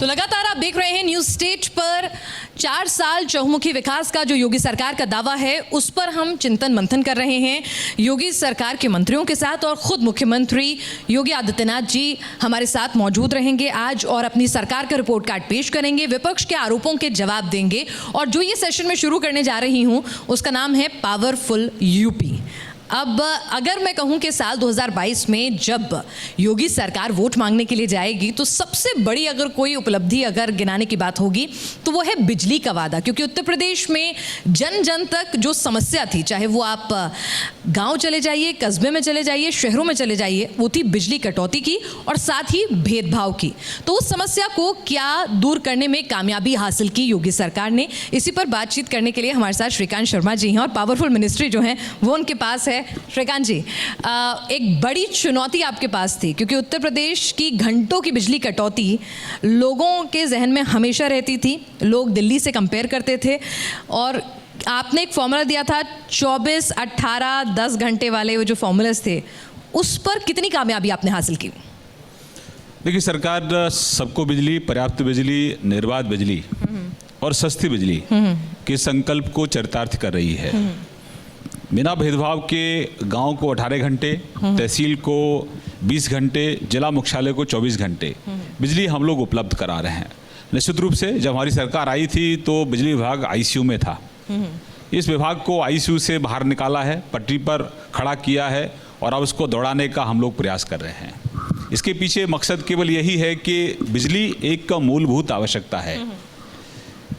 तो लगातार आप देख रहे हैं न्यूज स्टेज पर 4 साल चहुमुखी विकास का जो योगी सरकार का दावा है उस पर हम चिंतन मंथन कर रहे हैं योगी सरकार के मंत्रियों के साथ, और खुद मुख्यमंत्री योगी आदित्यनाथ जी हमारे साथ मौजूद रहेंगे आज और अपनी सरकार का रिपोर्ट कार्ड पेश करेंगे, विपक्ष के आरोपों के जवाब देंगे। और जो ये सेशन में शुरू करने जा रही हूं उसका नाम है पावरफुल यूपी। अब अगर मैं कहूं कि साल 2022 में जब योगी सरकार वोट मांगने के लिए जाएगी तो सबसे बड़ी अगर कोई उपलब्धि अगर गिनाने की बात होगी तो वो है बिजली का वादा, क्योंकि उत्तर प्रदेश में जन जन तक जो समस्या थी, चाहे वो आप गांव चले जाइए, कस्बे में चले जाइए, शहरों में चले जाइए, वो थी बिजली कटौती की और साथ ही भेदभाव की। तो उस समस्या को क्या दूर करने में कामयाबी हासिल की योगी सरकार ने, इसी पर बातचीत करने के लिए हमारे साथ श्रीकांत शर्मा जी हैं और पावरफुल मिनिस्ट्री जो हैं वो उनके पास है। श्रीकांत जी, एक बड़ी चुनौती आपके पास थी क्योंकि उत्तर प्रदेश की घंटों की बिजली कटौती लोगों के जहन में हमेशा रहती थी, लोग दिल्ली से कंपेयर करते थे और आपने एक फॉर्मूला दिया था 24, 18, 10 घंटे वाले वो जो फॉर्मूलास थे, उस पर कितनी कामयाबी आपने हासिल की? देखिए, सरकार सबको बिजली, पर्याप्त बिजली, निर्बाध बिजली और सस्ती बिजली के संकल्प को चरितार्थ कर रही है। बिना भेदभाव के गांव को 18 घंटे, तहसील को 20 घंटे, जिला मुख्यालय को 24 घंटे बिजली हम लोग उपलब्ध करा रहे हैं। निश्चित रूप से जब हमारी सरकार आई थी तो बिजली विभाग आईसीयू में था। इस विभाग को आईसीयू से बाहर निकाला है, पटरी पर खड़ा किया है और अब उसको दौड़ाने का हम लोग प्रयास कर रहे हैं। इसके पीछे मकसद केवल यही है कि बिजली एक मूलभूत आवश्यकता है।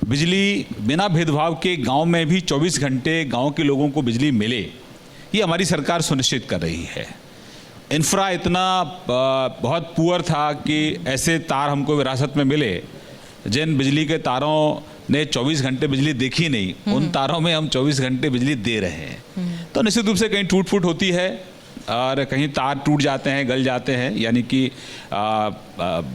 बिजली बिना भेदभाव के गांव में भी 24 घंटे गांव के लोगों को बिजली मिले, ये हमारी सरकार सुनिश्चित कर रही है। इंफ्रा इतना बहुत पुअर था कि ऐसे तार हमको विरासत में मिले जिन बिजली के तारों ने 24 घंटे बिजली देखी नहीं, उन तारों में हम 24 घंटे बिजली दे रहे हैं। तो निश्चित रूप से कहीं टूट फूट होती है और कहीं तार टूट जाते हैं, गल जाते हैं, यानी कि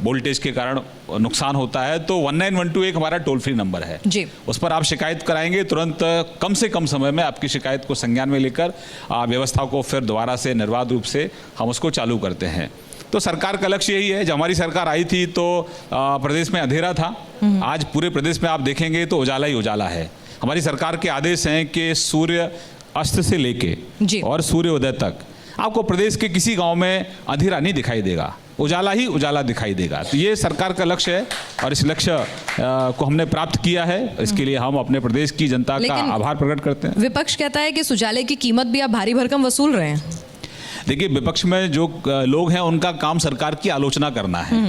वोल्टेज के कारण नुकसान होता है, तो 1912 एक हमारा टोल फ्री नंबर है जी। उस पर आप शिकायत कराएंगे, तुरंत कम से कम समय में आपकी शिकायत को संज्ञान में लेकर व्यवस्था को फिर दोबारा से निर्बाध रूप से हम उसको चालू करते हैं। तो सरकार का लक्ष्य यही है। जब हमारी सरकार आई थी तो प्रदेश में अंधेरा था, आज पूरे प्रदेश में आप देखेंगे तो उजाला ही उजाला है। हमारी सरकार के आदेश हैं कि सूर्य अस्त से लेके और सूर्योदय तक आपको प्रदेश के किसी गांव में अंधेरा नहीं दिखाई देगा, उजाला ही उजाला दिखाई देगा। तो ये सरकार का लक्ष्य है और इस लक्ष्य को हमने प्राप्त किया है। इसके लिए हम अपने प्रदेश की जनता का आभार प्रकट करते हैं। विपक्ष कहता है कि इस उजाले की कीमत भी आप भारी भरकम वसूल रहे हैं। देखिए, विपक्ष में जो लोग हैं उनका काम सरकार की आलोचना करना है।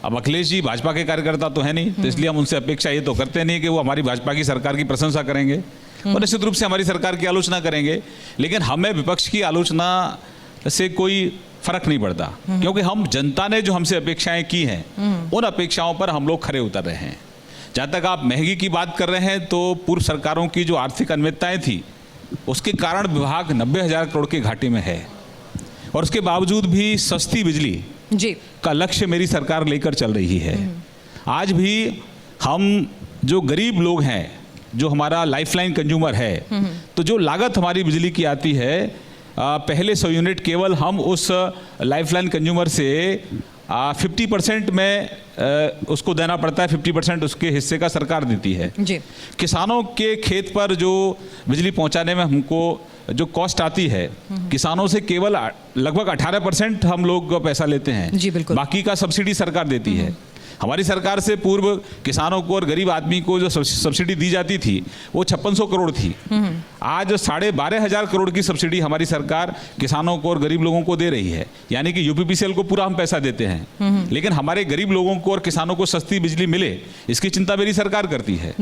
अब अखिलेश जी भाजपा के कार्यकर्ता तो है नहीं, तो इसलिए हम उनसे अपेक्षा ये तो करते नहीं कि वो हमारी भाजपा की सरकार की प्रशंसा करेंगे और निश्चित रूप से हमारी सरकार की आलोचना करेंगे। लेकिन हमें विपक्ष की आलोचना से कोई फर्क नहीं पड़ता, क्योंकि हम जनता ने जो हमसे अपेक्षाएं की हैं उन अपेक्षाओं पर हम लोग खरे उतर रहे हैं। जहाँ तक आप महंगी की बात कर रहे हैं तो पूर्व सरकारों की जो आर्थिक अनियमितताएं थी उसके कारण विभाग 90,000 करोड़ के घाटे में है और उसके बावजूद भी सस्ती बिजली जी का लक्ष्य मेरी सरकार लेकर चल रही है। आज भी हम जो गरीब लोग हैं, जो हमारा लाइफलाइन कंज्यूमर है, तो जो लागत हमारी बिजली की आती है पहले 100 यूनिट केवल हम उस लाइफलाइन कंज्यूमर से 50% में उसको देना पड़ता है, 50% उसके हिस्से का सरकार देती है जी। किसानों के खेत पर जो बिजली पहुंचाने में हमको जो कॉस्ट आती है, किसानों से केवल लगभग 18% हम लोग पैसा लेते हैं जी, बिल्कुल। बाकी का सब्सिडी सरकार देती है। हमारी सरकार से पूर्व किसानों को और गरीब आदमी को जो सब्सिडी दी जाती थी वो 5600 करोड़ थी। आज 12,500 करोड़ की सब्सिडी हमारी सरकार किसानों को और गरीब लोगों को दे रही है, यानी कि यूपीपीसीएल को पूरा हम पैसा देते हैं। लेकिन हमारे गरीब लोगों को और किसानों को सस्ती बिजली मिले, इसकी चिंता मेरी सरकार करती है।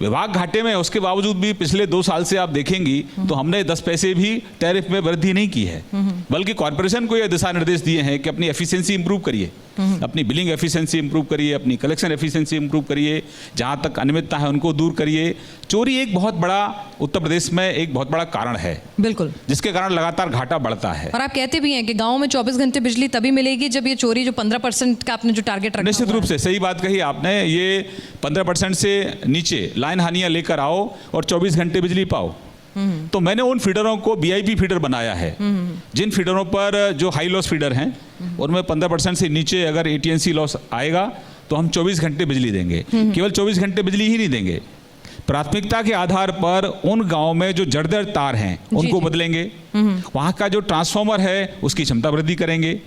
विभाग घाटे में, उसके बावजूद भी पिछले 2 साल से आप देखेंगी तो हमने 10 पैसे भी टैरिफ में वृद्धि नहीं की है, बल्कि कॉर्पोरेशन को यह दिशा निर्देश दिए हैं कि अपनी एफिशिएंसी इंप्रूव करिए, अपनी बिलिंग एफिशिएंसी इंप्रूव करिए, अपनी कलेक्शन एफिशिएंसी इंप्रूव करिए, जहाँ तक अनियमितता है उनको दूर करिए। चोरी एक बहुत बड़ा उत्तर प्रदेश में एक बहुत बड़ा कारण है, बिल्कुल, जिसके कारण लगातार घाटा बढ़ता है। और आप कहते भी हैं कि गाँव में 24 घंटे बिजली तभी मिलेगी जब ये चोरी जो 15% का आपने जो टारगेट रखा, निश्चित रूप से सही बात कही आपने। ये 15% से नीचे लाइन हानियां लेकर आओ और 24 घंटे बिजली पाओ। तो मैंने उन फीडरों को वीआईपी फीडर बनाया है, जिन फीडरों पर जो हाई लॉस फीडर हैं उनमें 15% से नीचे अगर एटीएनसी लॉस आएगा तो हम 24 घंटे बिजली देंगे। केवल 24 घंटे बिजली ही नहीं देंगे, प्राथमिकता के आधार पर उन गांव में जो जर्जर तार हैं उनको बदलेंगे, वहां का जो ट्रांसफार्मर है उसकी क्षमता वृद्धि करेंगे।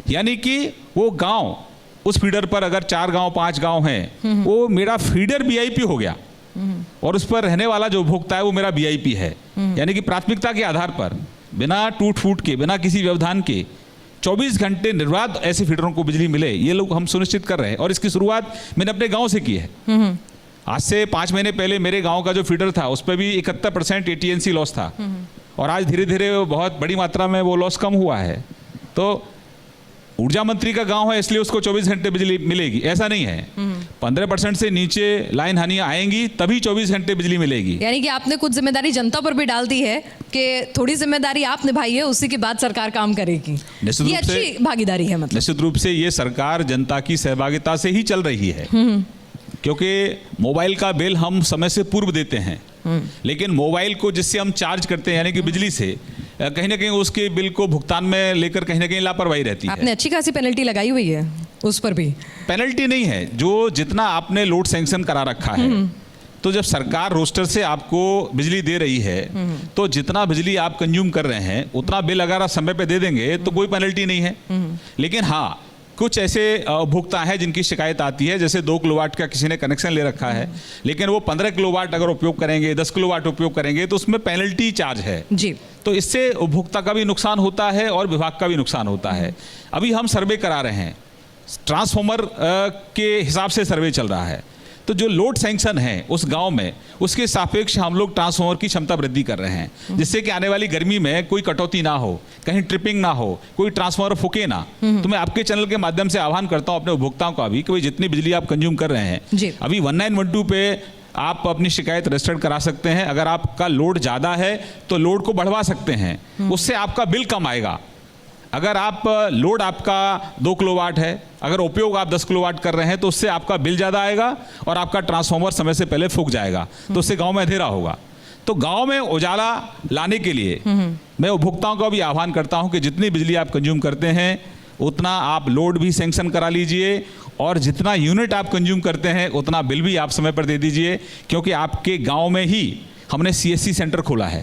यानी कि वो गांव, उस फीडर पर अगर 4 गांव 5 गांव हैं, वो मेरा फीडर वीआईपी हो गया और उस पर रहने वाला जो उपभोक्ता है वो मेरा वीआईपी है। यानी कि प्राथमिकता के आधार पर बिना टूट फूट के, बिना किसी व्यवधान के 24 घंटे निर्बाध ऐसे फीडरों को बिजली मिले, ये लोग हम सुनिश्चित कर रहे हैं। और इसकी शुरुआत मैंने अपने गांव से की है। आज से 5 महीने पहले मेरे गांव का जो फीडर था उस पर भी 71% AT&C लॉस था और आज धीरे धीरे बहुत बड़ी मात्रा में वो लॉस कम हुआ है। तो ऊर्जा मंत्री का गांव है इसलिए उसको 24 घंटे बिजली मिलेगी, ऐसा नहीं है। 15% से नीचे लाइन हानियां आएंगी तभी 24 घंटे बिजली मिलेगी। यानी कि आपने कुछ जिम्मेदारी जनता पर भी डाल दी है कि थोड़ी जिम्मेदारी आप निभाई है, उसी के बाद सरकार काम करेगी। ये अच्छी भागीदारी है। मतलब निश्चित रूप से ये सरकार जनता की सहभागिता से ही चल रही है, क्योंकि मोबाइल का बिल हम समय से पूर्व देते हैं, लेकिन मोबाइल को जिससे हम चार्ज करते हैं यानी कि बिजली से, कहीं ना कहीं उसके बिल को भुगतान में लेकर कहीं ना कहीं लापरवाही रहती है। आपने अच्छी खासी पेनल्टी लगाई हुई है उस पर भी। पेनल्टी नहीं है, जो जितना आपने लोड सैंक्शन करा रखा है, तो जब सरकार रोस्टर से आपको बिजली दे रही है तो जितना बिजली आप कंज्यूम कर रहे हैं उतना बिल अगर आप समय पे दे देंगे तो कोई पेनल्टी नहीं है। लेकिन हाँ, कुछ ऐसे उपभोक्ता हैं जिनकी शिकायत आती है, जैसे 2 किलोवाट का किसी ने कनेक्शन ले रखा है लेकिन वो 15 किलोवाट अगर उपयोग करेंगे, 10 किलोवाट उपयोग करेंगे तो उसमें पेनल्टी चार्ज है जी। तो इससे उपभोक्ता का भी नुकसान होता है और विभाग का भी नुकसान होता है। अभी हम सर्वे करा रहे हैं, ट्रांसफार्मर के हिसाब से सर्वे चल रहा है, तो जो लोड सैंक्शन है उस गांव में उसके सापेक्ष हम लोग ट्रांसफार्मर की क्षमता वृद्धि कर रहे हैं, जिससे कि आने वाली गर्मी में कोई कटौती ना हो, कहीं ट्रिपिंग ना हो, कोई ट्रांसफार्मर फूके ना। तो मैं आपके चैनल के माध्यम से आह्वान करता हूं अपने उपभोक्ताओं का भी कि भाई जितनी बिजली आप कंज्यूम कर रहे हैं, अभी 1912 पे आप अपनी शिकायत रजिस्टर्ड करा सकते हैं। अगर आपका लोड ज़्यादा है तो लोड को बढ़वा सकते हैं, उससे आपका बिल कम आएगा। अगर आप लोड आपका 2 किलोवाट है, अगर उपयोग आप 10 किलोवाट कर रहे हैं तो उससे आपका बिल ज़्यादा आएगा और आपका ट्रांसफार्मर समय से पहले फूक जाएगा, तो उससे गांव में अंधेरा होगा। तो गांव में उजाला लाने के लिए मैं उपभोक्ताओं का भी आह्वान करता हूं कि जितनी बिजली आप कंज्यूम करते हैं उतना आप लोड भी सैंक्शन करा लीजिए और जितना यूनिट आप कंज्यूम करते हैं उतना बिल भी आप समय पर दे दीजिए, क्योंकि आपके गाँव में ही हमने CSC सेंटर खोला है।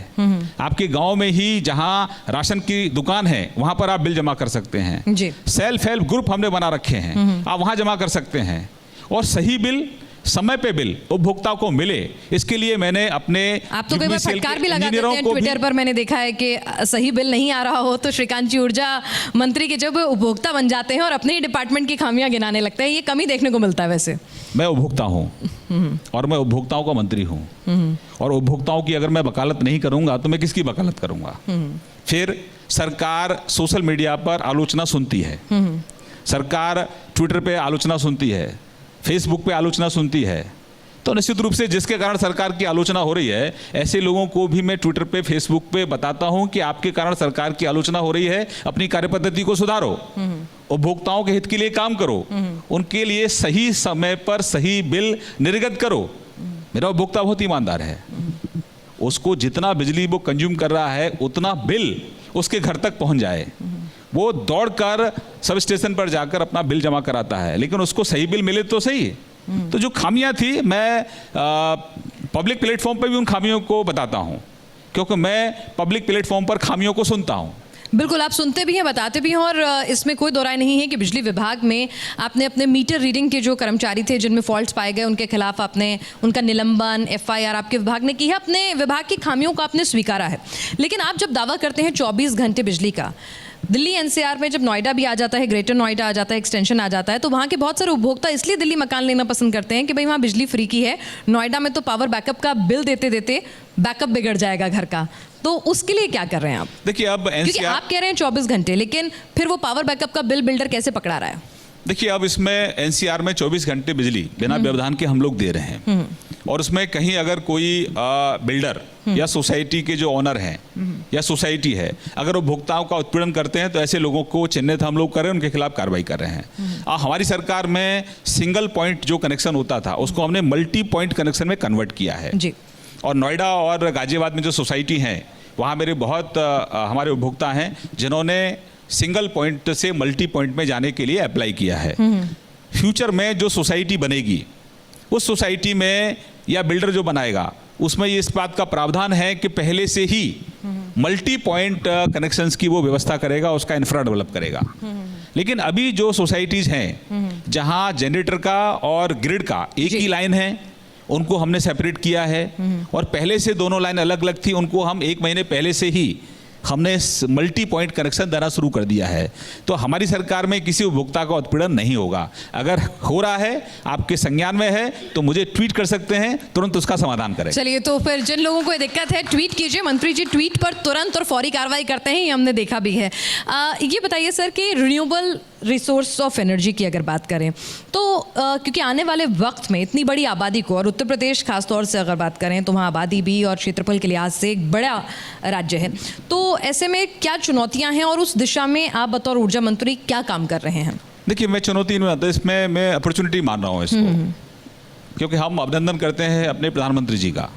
आपके गांव में ही जहां राशन की दुकान है वहां पर आप बिल जमा कर सकते हैं जी। सेल्फ हेल्प ग्रुप हमने बना रखे हैं, आप वहां जमा कर सकते हैं और सही बिल, समय पे बिल उपभोक्ता को मिले, इसके लिए मैंने अपने आप तो कई बार फटकार भी लगा देते हैं ट्विटर पर, मैंने देखा है कि सही बिल नहीं आ रहा हो तो श्रीकांत जी ऊर्जा मंत्री के जब उपभोक्ता बन जाते हैं और अपने ही डिपार्टमेंट की खामियां गिनाने लगते हैं, ये कमी देखने को मिलता है। वैसे मैं उपभोक्ता हूँ और मैं उपभोक्ताओं का मंत्री हूँ और उपभोक्ताओं की अगर मैं वकालत नहीं करूंगा तो मैं किसकी वकालत करूंगा? फिर सरकार सोशल मीडिया पर आलोचना सुनती है, सरकार ट्विटर पे आलोचना सुनती है, फेसबुक पे आलोचना सुनती है, तो निश्चित रूप से जिसके कारण सरकार की आलोचना हो रही है ऐसे लोगों को भी मैं ट्विटर पे, फेसबुक पे बताता हूं कि आपके कारण सरकार की आलोचना हो रही है, अपनी कार्यपद्धति को सुधारो, उपभोक्ताओं के हित के लिए काम करो, उनके लिए सही समय पर सही बिल निर्गत करो। मेरा उपभोक्ता बहुत ईमानदार है, उसको जितना बिजली वो कंज्यूम कर रहा है उतना बिल उसके घर तक पहुंच जाए, वो दौड़कर सब स्टेशन पर जाकर अपना बिल जमा कराता है, लेकिन उसको सही बिल मिले तो सही। तो जो खामियां थी मैं पब्लिक प्लेटफॉर्म पर भी उन खामियों को बताता हूं, क्योंकि मैं पब्लिक प्लेटफॉर्म पर खामियों को सुनता हूं। बिल्कुल, आप सुनते भी हैं, बताते भी हैं और इसमें कोई दो राय नहीं है कि बिजली विभाग में आपने अपने मीटर रीडिंग के जो कर्मचारी थे जिनमें फॉल्ट्स पाए गए उनके खिलाफ आपने उनका निलंबन, FIR आपके विभाग ने की है, अपने विभाग की खामियों को आपने स्वीकारा है। लेकिन आप जब दावा करते हैं 24 घंटे बिजली का, दिल्ली NCR में जब नोएडा भी आ जाता है, ग्रेटर नोएडा आ जाता है, एक्सटेंशन आ जाता है, तो वहाँ के बहुत सारे उपभोक्ता इसलिए दिल्ली मकान लेना पसंद करते हैं कि भाई वहाँ बिजली फ्री की है, नोएडा में तो पावर बैकअप का बिल देते देते बैकअप बिगड़ जाएगा घर का, तो उसके लिए क्या कर रहे हैं आप? देखिए अब क्योंकि आप कह रहे हैं 24 घंटे, लेकिन फिर वो पावर बैकअप का बिल बिल्डर कैसे पकड़ा रहा है? देखिए अब इसमें NCR में 24 घंटे बिजली बिना व्यवधान के हम लोग दे रहे हैं और उसमें कहीं अगर कोई बिल्डर या सोसाइटी के जो ओनर हैं या सोसाइटी है अगर उपभोक्ताओं का उत्पीड़न करते हैं तो ऐसे लोगों को चिन्हित हम लोग कर रहे हैं, उनके खिलाफ कार्रवाई कर रहे हैं। हमारी सरकार में सिंगल पॉइंट जो कनेक्शन होता था उसको हमने मल्टी पॉइंट कनेक्शन में कन्वर्ट किया है जी। और नोएडा और गाजियाबाद में जो सोसाइटी हैं वहाँ मेरे बहुत हमारे उपभोक्ता हैं जिन्होंने सिंगल पॉइंट से मल्टी पॉइंट में जाने के लिए अप्लाई किया है। फ्यूचर में जो सोसाइटी बनेगी उस सोसाइटी में या बिल्डर जो बनाएगा उसमें ये इस बात का प्रावधान है कि पहले से ही मल्टी पॉइंट कनेक्शंस की वो व्यवस्था करेगा, उसका इंफ्रा डेवलप करेगा। लेकिन अभी जो सोसाइटीज़ हैं जहां जनरेटर का और ग्रिड का एक ही लाइन है, उनको हमने सेपरेट किया है, और पहले से दोनों लाइन अलग अलग थी, उनको हम 1 महीने पहले से ही हमने मल्टी पॉइंट कनेक्शन देना शुरू कर दिया है। तो हमारी सरकार में किसी उपभोक्ता का उत्पीड़न नहीं होगा। अगर हो रहा है, आपके संज्ञान में है, तो मुझे ट्वीट कर सकते हैं, तुरंत उसका समाधान करें। चलिए, तो फिर जिन लोगों को ये दिक्कत है ट्वीट कीजिए। मंत्री जी ट्वीट पर तुरंत और फौरी कार्रवाई करते हैं, ये हमने देखा भी है। ये बताइए सर कि रिन्यूएबल रिसोर्स ऑफ एनर्जी की अगर बात करें तो क्योंकि आने वाले वक्त में इतनी बड़ी आबादी को, और उत्तर प्रदेश खासतौर से अगर बात करें तो वहाँ आबादी भी और क्षेत्रफल के लिहाज से एक बड़ा राज्य है, तो ऐसे में क्या चुनौतियाँ हैं और उस दिशा में आप बतौर ऊर्जा मंत्री क्या काम कर रहे हैं? देखिए, मैं चुनौती नहीं आता, इसमें मैं अपॉर्चुनिटी मान रहा हूँ इसको, क्योंकि हम अभिनंदन करते हैं अपने प्रधानमंत्री जी का।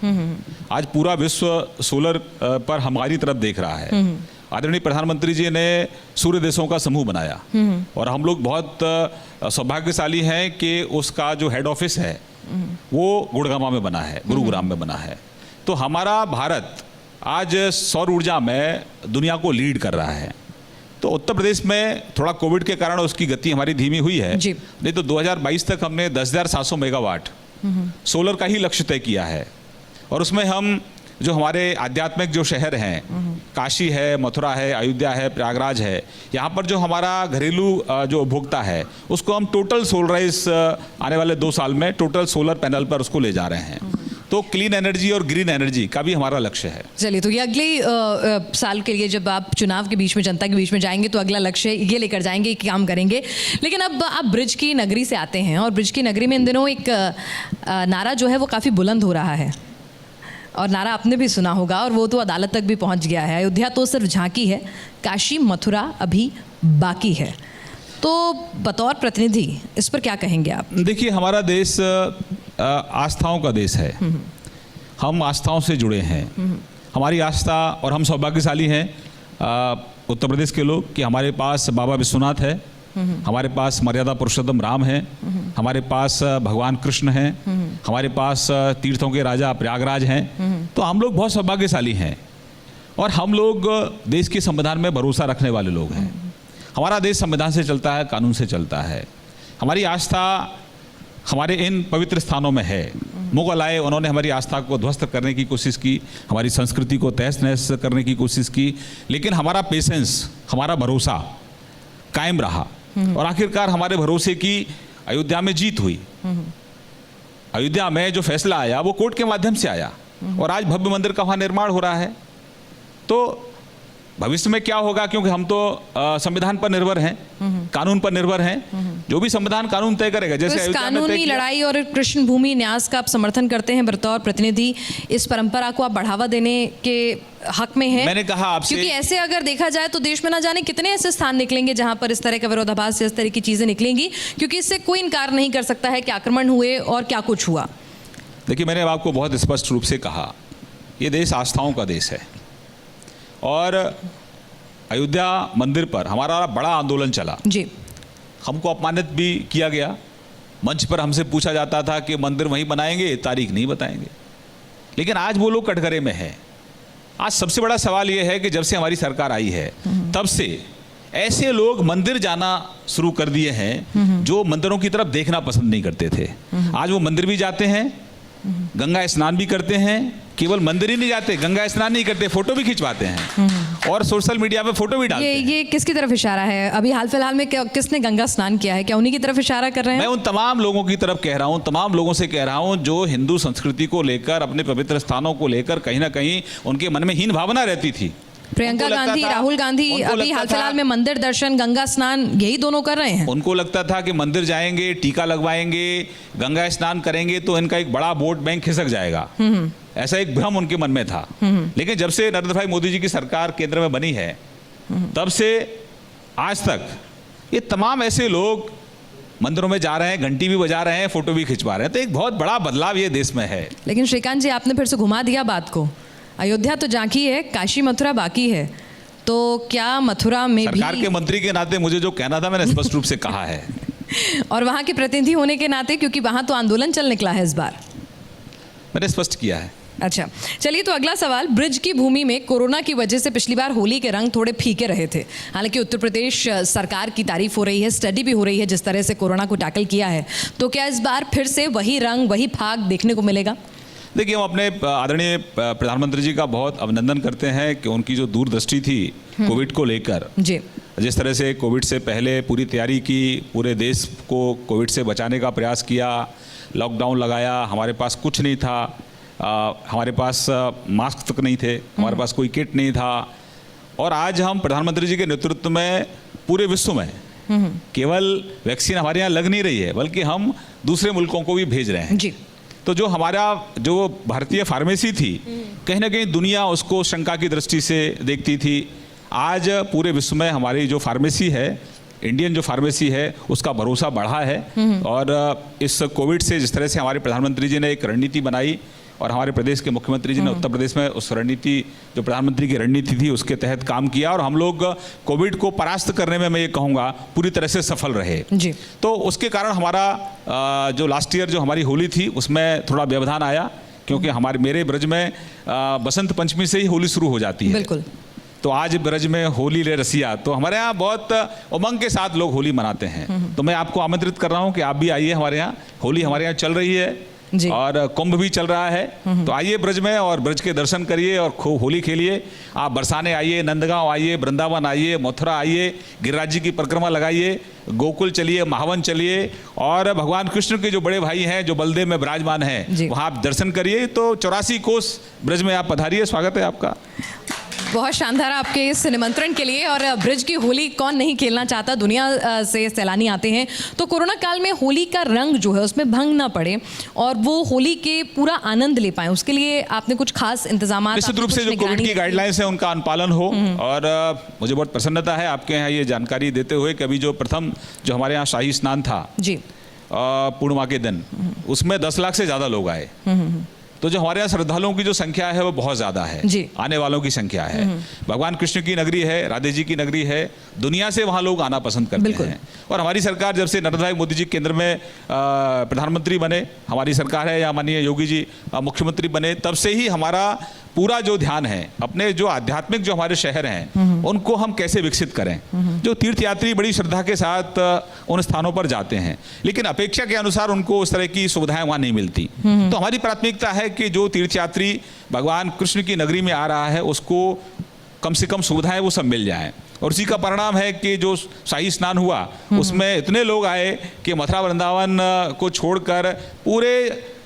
आज पूरा विश्व सोलर पर हमारी तरफ देख रहा है। आदरणीय प्रधानमंत्री जी ने सूर्य देशों का समूह बनाया, और हम लोग बहुत सौभाग्यशाली हैं कि उसका जो हेड ऑफिस है वो गुड़गांव में बना है, गुरुग्राम में बना है। तो हमारा भारत आज सौर ऊर्जा में दुनिया को लीड कर रहा है। तो उत्तर प्रदेश में थोड़ा कोविड के कारण उसकी गति हमारी धीमी हुई है, नहीं तो 2022 तक हमने 10,700 मेगावाट सोलर का ही लक्ष्य तय किया है। और उसमें हम जो हमारे आध्यात्मिक जो शहर हैं, काशी है, मथुरा है, अयोध्या है, प्रयागराज है, यहाँ पर जो हमारा घरेलू जो उपभोक्ता है उसको हम टोटल सोलराइज आने वाले 2 साल में टोटल सोलर पैनल पर उसको ले जा रहे हैं। तो क्लीन एनर्जी और ग्रीन एनर्जी का भी हमारा लक्ष्य है। चलिए, तो ये अगले साल के लिए जब आप चुनाव के बीच में, जनता के बीच में जाएंगे तो अगला लक्ष्य ये लेकर जाएंगे, कि काम करेंगे। लेकिन अब आप ब्रिज की नगरी से आते हैं, और ब्रिज की नगरी में इन दिनों एक नारा जो है वो काफ़ी बुलंद हो रहा है, और नारा आपने भी सुना होगा, और वो तो अदालत तक भी पहुंच गया है। अयोध्या तो सिर्फ झांकी है, काशी मथुरा अभी बाकी है। तो बतौर प्रतिनिधि इस पर क्या कहेंगे आप? देखिए, हमारा देश आस्थाओं का देश है। हम आस्थाओं से जुड़े हैं। हमारी आस्था, और हम सौभाग्यशाली हैं उत्तर प्रदेश के लोग कि हमारे पास बाबा विश्वनाथ है, हमारे पास मर्यादा पुरुषोत्तम राम है, हमारे पास भगवान कृष्ण हैं, हमारे पास तीर्थों के राजा प्रयागराज हैं। तो हम लोग बहुत सौभाग्यशाली हैं, और हम लोग देश के संविधान में भरोसा रखने वाले लोग हैं। हमारा देश संविधान से चलता है, कानून से चलता है। हमारी आस्था हमारे इन पवित्र स्थानों में है। मुगल आए, उन्होंने हमारी आस्था को ध्वस्त करने की कोशिश की, हमारी संस्कृति को तहस नहस करने की कोशिश की, लेकिन हमारा पेशेंस, हमारा भरोसा कायम रहा, और आखिरकार हमारे भरोसे की अयोध्या में जीत हुई। अयोध्या में जो फैसला आया वो कोर्ट के माध्यम से आया, और आज भव्य मंदिर का वहाँ निर्माण हो रहा है। तो भविष्य में क्या होगा, क्योंकि हम तो संविधान पर निर्भर हैं, कानून पर निर्भर हैं, जो भी संविधान कानून तय करेगा। जैसे तो इस कानूनी लड़ाई और कृष्ण भूमि न्यास का आप समर्थन करते हैं बतौर प्रतिनिधि, इस परंपरा को आप बढ़ावा देने के हक में हैं? मैंने कहा आपसे, क्योंकि ऐसे अगर देखा जाए तो देश में ना जाने कितने ऐसे स्थान निकलेंगे जहां पर इस तरह का विरोधाभास, इस तरह की चीजें निकलेंगी, क्योंकि इससे कोई इनकार नहीं कर सकता है कि आक्रमण हुए और क्या कुछ हुआ। देखिए, मैंने आपको बहुत स्पष्ट रूप से कहा, ये देश आस्थाओं का देश है, और अयोध्या मंदिर पर हमारा बड़ा आंदोलन चला जी। हमको अपमानित भी किया गया। मंच पर हमसे पूछा जाता था कि मंदिर वहीं बनाएंगे, तारीख नहीं बताएंगे। लेकिन आज वो लोग कटघरे में हैं। आज सबसे बड़ा सवाल ये है कि जब से हमारी सरकार आई है तब से ऐसे लोग मंदिर जाना शुरू कर दिए हैं जो मंदिरों की तरफ देखना पसंद नहीं करते थे। आज वो मंदिर भी जाते हैं, गंगा स्नान भी करते हैं, केवल मंदिर ही नहीं जाते, गंगा स्नान नहीं करते, फोटो भी खिंचवाते हैं, और सोशल मीडिया पे फोटो भी डालते हैं। ये किसकी तरफ इशारा है? अभी हाल फिलहाल में किसने गंगा स्नान किया है? क्या उन्हीं की तरफ इशारा कर रहे हैं? मैं उन तमाम लोगों की तरफ कह रहा हूं, तमाम लोगों से कह रहा हूं जो हिंदू संस्कृति को लेकर, अपने पवित्र स्थानों को लेकर कहीं ना कहीं उनके मन में हीन भावना रहती थी। प्रियंका गांधी, राहुल गांधी अभी हाल फिलहाल में मंदिर दर्शन, गंगा स्नान, यही दोनों कर रहे हैं। उनको लगता था कि मंदिर जाएंगे, टीका लगवाएंगे, गंगा स्नान करेंगे तो इनका एक बड़ा वोट बैंक खिसक जाएगा, ऐसा एक भ्रम उनके मन में था। लेकिन जब से नरेंद्र भाई मोदी जी की सरकार केंद्र में बनी है, तब से आज तक ये तमाम ऐसे लोग मंदिरों में जा रहे हैं, घंटी भी बजा रहे हैं, फोटो भी खिंचवा रहे हैं। तो एक बहुत बड़ा बदलाव ये देश में है। लेकिन श्रीकांत जी, आपने फिर से घुमा दिया बात को। अयोध्या तो झांकी है, काशी मथुरा बाकी है, तो क्या मथुरा में सरकार भी के मंत्री के नाते मुझे जो कहना था मैंने स्पष्ट रूप से कहा है। और वहाँ के प्रतिनिधि होने के नाते, क्योंकि वहाँ तो आंदोलन चल निकला है इस बार। मैंने स्पष्ट किया है। अच्छा, चलिए तो अगला सवाल। ब्रिज की भूमि में कोरोना की वजह से पिछली बार होली के रंग थोड़े फीके रहे थे। हालांकि उत्तर प्रदेश सरकार की तारीफ हो रही है, स्टडी भी हो रही है जिस तरह से कोरोना को टैकल किया है, तो क्या इस बार फिर से वही रंग, वही फाग देखने को मिलेगा? देखिए, हम अपने आदरणीय प्रधानमंत्री जी का बहुत अभिनंदन करते हैं कि उनकी जो दूरदृष्टि थी कोविड को लेकर, जी, जिस तरह से कोविड से पहले पूरी तैयारी की, पूरे देश को कोविड से बचाने का प्रयास किया, लॉकडाउन लगाया, हमारे पास कुछ नहीं था, हमारे पास मास्क तक नहीं थे, हमारे पास कोई किट नहीं था, और आज हम प्रधानमंत्री जी के नेतृत्व में पूरे विश्व में केवल वैक्सीन हमारे यहाँ लग नहीं रही है, बल्कि हम दूसरे मुल्कों को भी भेज रहे हैं। जी। तो जो हमारा जो भारतीय फार्मेसी थी, कहीं ना कहीं दुनिया उसको शंका की दृष्टि से देखती थी। आज पूरे विश्व में हमारी जो फार्मेसी है, इंडियन जो फार्मेसी है, उसका भरोसा बढ़ा है। और इस कोविड से जिस तरह से हमारे प्रधानमंत्री जी ने एक रणनीति बनाई और हमारे प्रदेश के मुख्यमंत्री जी ने उत्तर प्रदेश में उस रणनीति, जो प्रधानमंत्री की रणनीति थी, उसके तहत काम किया, और हम लोग कोविड को परास्त करने में, मैं ये कहूँगा, पूरी तरह से सफल रहे। जी। तो उसके कारण हमारा जो लास्ट ईयर जो हमारी होली थी उसमें थोड़ा व्यवधान आया, क्योंकि मेरे ब्रज में बसंत पंचमी से ही होली शुरू हो जाती है। बिल्कुल। तो आज ब्रज में होली ले रसिया, तो हमारे यहाँ बहुत उमंग के साथ लोग होली मनाते हैं। तो मैं आपको आमंत्रित कर रहा हूँ कि आप भी आइए हमारे यहाँ। होली हमारे यहाँ चल रही है जी। और कुंभ भी चल रहा है, तो आइए ब्रज में और ब्रज के दर्शन करिए और खूब होली खेलिए। आप बरसाने आइए, नंदगांव आइए, वृंदावन आइए, मथुरा आइए, गिरिराज जी की परिक्रमा लगाइए, गोकुल चलिए, महावन चलिए, और भगवान कृष्ण के जो बड़े भाई हैं, जो बलदेव में विराजमान हैं, वहाँ आप दर्शन करिए। तो 84 कोस ब्रज में आप पधारिए, स्वागत है आपका। बहुत शानदार आपके इस निमंत्रण के लिए। और ब्रिज की होली कौन नहीं खेलना चाहता, दुनिया से सैलानी आते हैं। तो कोरोना काल में होली का रंग जो है उसमें भंग ना पड़े और वो होली के पूरा आनंद ले पाएं, उसके लिए आपने कुछ खास इंतजाम? निश्चित रूप से जो कोविड की गाइडलाइंस है उनका अनुपालन हो। और मुझे बहुत प्रसन्नता है आपके यहाँ ये जानकारी देते हुए कि अभी जो प्रथम जो हमारे यहाँ शाही स्नान था जी, पूर्णिमा के दिन, उसमें 10 लाख से ज़्यादा लोग आए। तो जो हमारे यहाँ श्रद्धालुओं की जो संख्या है वो बहुत ज़्यादा है जी। आने वालों की संख्या है। भगवान कृष्ण की नगरी है, राधे जी की नगरी है, दुनिया से वहाँ लोग आना पसंद करते हैं। और हमारी सरकार जब से नरेंद्र भाई मोदी जी केंद्र में प्रधानमंत्री बने, हमारी सरकार है, या माननीय योगी जी मुख्यमंत्री बने, तब से ही हमारा पूरा जो ध्यान है अपने जो आध्यात्मिक जो हमारे शहर हैं उनको हम कैसे विकसित करें। जो तीर्थयात्री बड़ी श्रद्धा के साथ उन स्थानों पर जाते हैं, लेकिन अपेक्षा के अनुसार उनको उस तरह की सुविधाएं वहाँ नहीं मिलती। तो हमारी प्राथमिकता है कि जो तीर्थयात्री भगवान कृष्ण की नगरी में आ रहा है उसको कम से कम सुविधाएं वो सब मिल जाएं। और उसी का परिणाम है कि जो शाही स्नान हुआ उसमें इतने लोग आए कि मथुरा वृंदावन को छोड़कर पूरे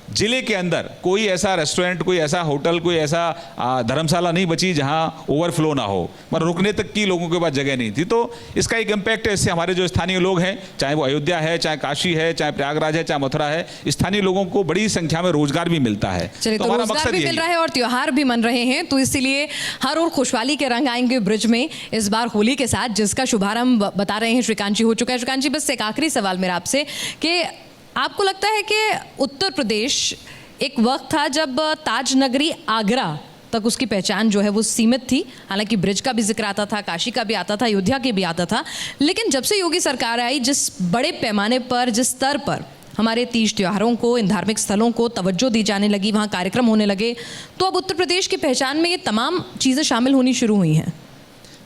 जिले के अंदर कोई ऐसा रेस्टोरेंट, कोई ऐसा होटल, कोई ऐसा धर्मशाला नहीं बची जहां ओवरफ्लो ना हो, पर रुकने तक की लोगों के पास जगह नहीं थी। तो इसका एक इम्पैक्ट है। इससे हमारे जो स्थानीय लोग हैं, चाहे वो अयोध्या है, चाहे काशी है, चाहे प्रयागराज है, चाहे मथुरा है, स्थानीय लोगों को बड़ी संख्या में रोजगार भी मिलता है। चलिए, तो रोजगार भी मिल रहा है और त्योहार भी मन रहे हैं, तो इसीलिए हर और खुशहाली के रंग आएंगे ब्रिज में इस बार होली के साथ, जिसका शुभारंभ बता रहे हैं श्रीकांत जी हो चुका है। श्रीकांत जी, बस एक आखिरी सवाल मेरा आपसे कि आपको लगता है कि उत्तर प्रदेश एक वक्त था जब ताज नगरी आगरा तक उसकी पहचान जो है वो सीमित थी, हालांकि ब्रिज का भी जिक्र आता था, काशी का भी आता था, अयोध्या के भी आता था, लेकिन जब से योगी सरकार आई, जिस बड़े पैमाने पर, जिस स्तर पर हमारे तीज त्योहारों को, इन धार्मिक स्थलों को तवज्जो दी जाने लगी, वहाँ कार्यक्रम होने लगे, तो अब उत्तर प्रदेश की पहचान में ये तमाम चीज़ें शामिल होनी शुरू हुई हैं।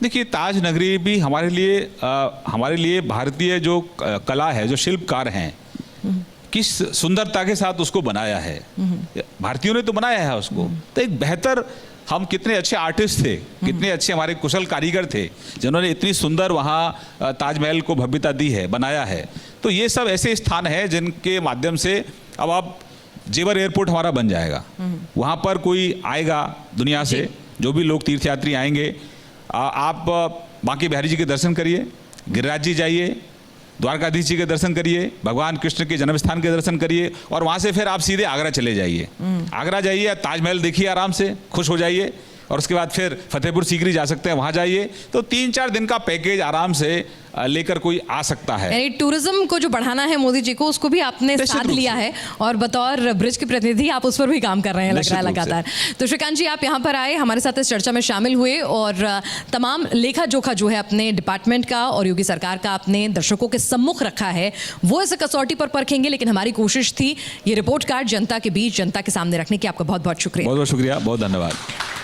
देखिए, ताज नगरी भी हमारे लिए भारतीय जो कला है, जो शिल्पकार हैं, किस सुंदरता के साथ उसको बनाया है। भारतीयों ने तो बनाया है उसको। तो एक बेहतर, हम कितने अच्छे आर्टिस्ट थे, कितने अच्छे हमारे कुशल कारीगर थे जिन्होंने इतनी सुंदर वहाँ ताजमहल को भव्यता दी है, बनाया है। तो ये सब ऐसे स्थान हैं जिनके माध्यम से अब आप जेवर एयरपोर्ट हमारा बन जाएगा। वहाँ पर कोई आएगा दुनिया से, जो भी लोग तीर्थयात्री आएंगे, आप बांके बिहारी जी के दर्शन करिए, गिरिराज जी जाइए, द्वारकाधीश जी के दर्शन करिए, भगवान कृष्ण के जन्म स्थान के दर्शन करिए, और वहाँ से फिर आप सीधे आगरा चले जाइए। आगरा जाइए, ताजमहल देखिए, आराम से खुश हो जाइए। और उसके बाद फिर फतेहपुर सीकरी जा सकते हैं, वहाँ जाइए। तो 3-4 दिन का पैकेज आराम से लेकर कोई आ सकता है। यानी टूरिज्म को जो बढ़ाना है मोदी जी को, उसको भी आपने निश्चित साथ रूप लिया से। है और बतौर ब्रिज के प्रतिनिधि आप उस पर भी काम कर रहे हैं, लग रहा है निश्चित रूप से। लगातार। तो श्रीकांत जी, आप यहाँ पर आए, हमारे साथ इस चर्चा में शामिल हुए और तमाम लेखा जोखा जो है अपने डिपार्टमेंट का और योगी सरकार का आपने दर्शकों के सम्मुख रखा है। वो इसे कसौटी पर परखेंगे, लेकिन हमारी कोशिश थी ये रिपोर्ट कार्ड जनता के बीच, जनता के सामने रखने की। आपका बहुत बहुत शुक्रिया। बहुत बहुत शुक्रिया, बहुत धन्यवाद।